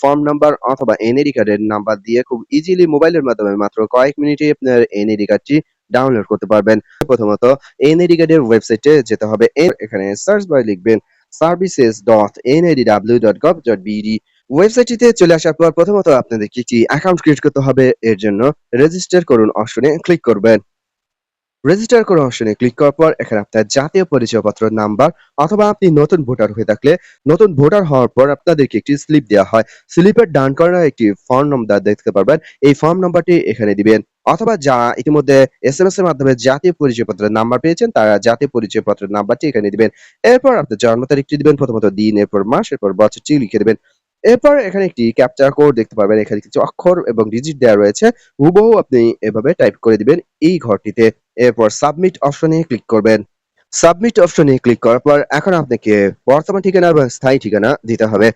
Form number অথবা NID কার্ডের number দিয়ে খুব ইজিলি মোবাইলের মাধ্যমে মাত্র কয়েক মিনিটে আপনার এনআইডি কার্ডটি ডাউনলোড করতে পারবেন। প্রথমত এনআইডি কার্ডের ওয়েবসাইটে যেতে হবে। এখানে সার্চ বারে লিখবেন services.nadw.gov.bd। ওয়েবসাইটটিতে চলে আসার পর প্রথমত আপনাদেরকে একটি অ্যাকাউন্ট ক্রিয়েট করতে হবে। এর জন্য রেজিস্টার করুন অপশনে ক্লিক করবেন। রেজিস্টার করা অপশনে ক্লিক করার পর এখানে আপনার জাতীয় পরিচয়পত্র নাম্বার অথবা আপনি নতুন ভোটার হয়ে থাকলে নতুন ভোটার হওয়ার পর আপনাদেরকে একটি স্লিপ দেওয়া হয়। স্লিপের ডান কর্নারে একটি ফর্ম নাম্বার দেখতে পারবেন। এই ফর্ম নাম্বারটি এখানে দিবেন। অথবা যারা ইতিমধ্যে এসএমএস এর মাধ্যমে জাতীয় পরিচয়পত্রের নাম্বার পেয়েছেন তারা জাতীয় পরিচয়পত্রের নাম্বারটি এখানে দিবেন। এরপর আপনার জন্ম তারিখটি দিবেন, প্রথমত দিন, এরপর মাস, এরপর বছরটি লিখে দেবেন। এরপর এখানে একটি ক্যাপচা কোড দেখতে পারবেন। এখানে কিছু অক্ষর এবং ডিজিট দেওয়া রয়েছে। হুবহু আপনি এভাবে টাইপ করে দিবেন এই ঘরটিতে। এরপর সাবমিট অপশনে ক্লিক করবেন। সাবমিট অপশনে ক্লিক করার পর এখন আপনাকে বর্তমান ঠিকানা বা স্থায়ী ঠিকানা দিতে হবে।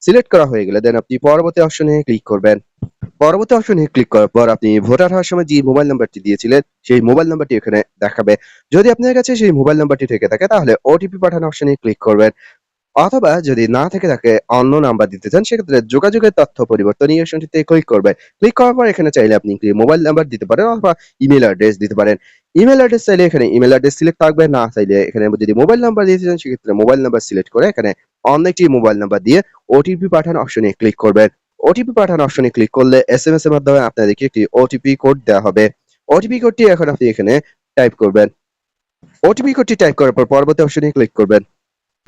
সিলেক্ট করা হয়ে গেলে দেন আপনি পরবর্তী অপশনে ক্লিক করবেন। পরবর্তী অপশনে ক্লিক করার পর আপনি ভোটার হওয়ার সময় যে মোবাইল নাম্বারটি দিয়েছিলেন সেই মোবাইল নাম্বারটি এখানে দেখাবে। যদি আপনার কাছে সেই মোবাইল নাম্বারটি থেকে থাকে তাহলে ওটিপি পাঠানো অপশনে ক্লিক করবেন। অথবা যদি না থেকে থাকে অন্য নাম্বার দিতে চান সেক্ষেত্রে যোগাযোগের তথ্য পরিবর্তন এই অপশনটিতে ক্লিক করবেন। ক্লিক করার পর এখানে চাইলে আপনি একটি মোবাইল নাম্বার দিতে পারেন অথবা ইমেল অ্যাড্রেস দিতে পারেন। ইমেল অ্যাড্রেস চাইলে এখানে ইমেল অ্যাড্রেস সিলেক্ট থাকবে, না চাইলে এখানে যদি মোবাইল নাম্বার দিতে চান সেক্ষেত্রে মোবাইল নাম্বার সিলেক্ট করে এখানে অন্য একটি মোবাইল নাম্বার দিয়ে ওটিপি পাঠানো অপশনে ক্লিক করবেন। ওটিপি পাঠানো অপশনে ক্লিক করলে এসএমএস এর মাধ্যমে আপনাদেরকে একটি ওটিপি কোড দেওয়া হবে। ওটিপি কোডটি এখন আপনি এখানে টাইপ করবেন। ওটিপি কোডটি টাইপ করার পর পরবর্তী অপশনে ক্লিক করবেন।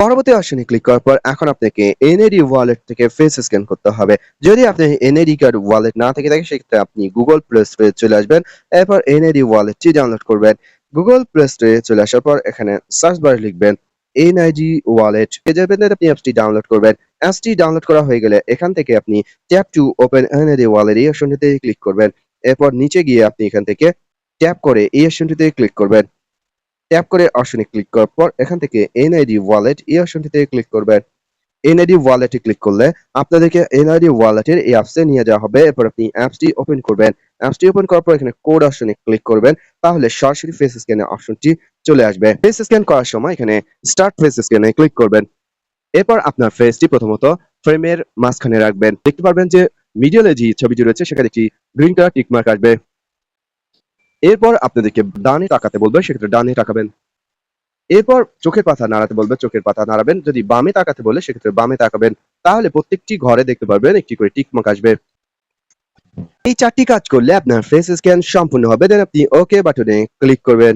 পরবর্তী অপশনে ক্লিক করার পর এখন আপনাকে এনআইডি ওয়ালেট থেকে ফেস স্ক্যান করতে হবে। যদি আপনি এনআইডি কার্ড ওয়ালেট না থেকে থাকে সেক্ষেত্রে আপনি গুগল প্লে স্টোরে চলে আসবেন। এরপর এনআইডি ওয়ালেটটি ডাউনলোড করবেন। গুগল প্লে স্টোরে চলে আসার পর এখানে সার্চ বারে লিখবেন এনআইডি ওয়ালেট। পেয়ে যাবেন, আপনি অ্যাপসটি ডাউনলোড করবেন। অ্যাপসটি ডাউনলোড করা হয়ে গেলে এখান থেকে আপনি tap to open NID wallet এই অপশনটিতে ক্লিক করবেন। এরপর নিচে গিয়ে আপনি এখান থেকে ট্যাপ করে এই অপশনটিতে ক্লিক করবেন। ট্যাপ করে অপশনে ক্লিক করার পর এখান থেকে এনআইডি ওয়ালেট এই অপশনটিতে ক্লিক করবেন। এনআইডি ওয়ালেটে ক্লিক করলে আপনাদেরকে এনআইডি ওয়ালেটের এই অ্যাপসে নিয়ে যাওয়া হবে। এরপর আপনি অ্যাপসটি ওপেন করবেন। অ্যাপসটি ওপেন করার পর এখানে কোড অপশনে ক্লিক করবেন। তাহলে সরাসরি ফেস স্ক্যানের অপশনটি চলে আসবে। ফেস স্ক্যান করার সময় এখানে স্টার্ট ফেস স্ক্যানে ক্লিক করবেন। এরপর আপনার ফেসটি প্রথমত ফ্রেমের মাঝখানে রাখবেন। দেখতে পারবেন যে মিডলে যে ছবিটি রয়েছে সেখানে একটি গ্রিন কালার টিক মার্ক আসবে। এরপর আপনাদেরকে ডানে তাকাতে বলবে, সেক্ষেত্রে ডানে তাকাবেন। এরপর চোখের পাতা নাড়াতে বলবে, চোখের পাতা নাড়াবেন। যদি বামে তাকাতে বলে সেক্ষেত্রে বামে তাকাবেন। তাহলে প্রত্যেকটি ঘরে দেখতে পারবেন একটি করে টিক মার্ক আসবে। এই ৪টি কাজ করলে আপনার ফেস স্ক্যান সম্পূর্ণ হবে। দেন আপনি ওকে বাটনে ক্লিক করবেন।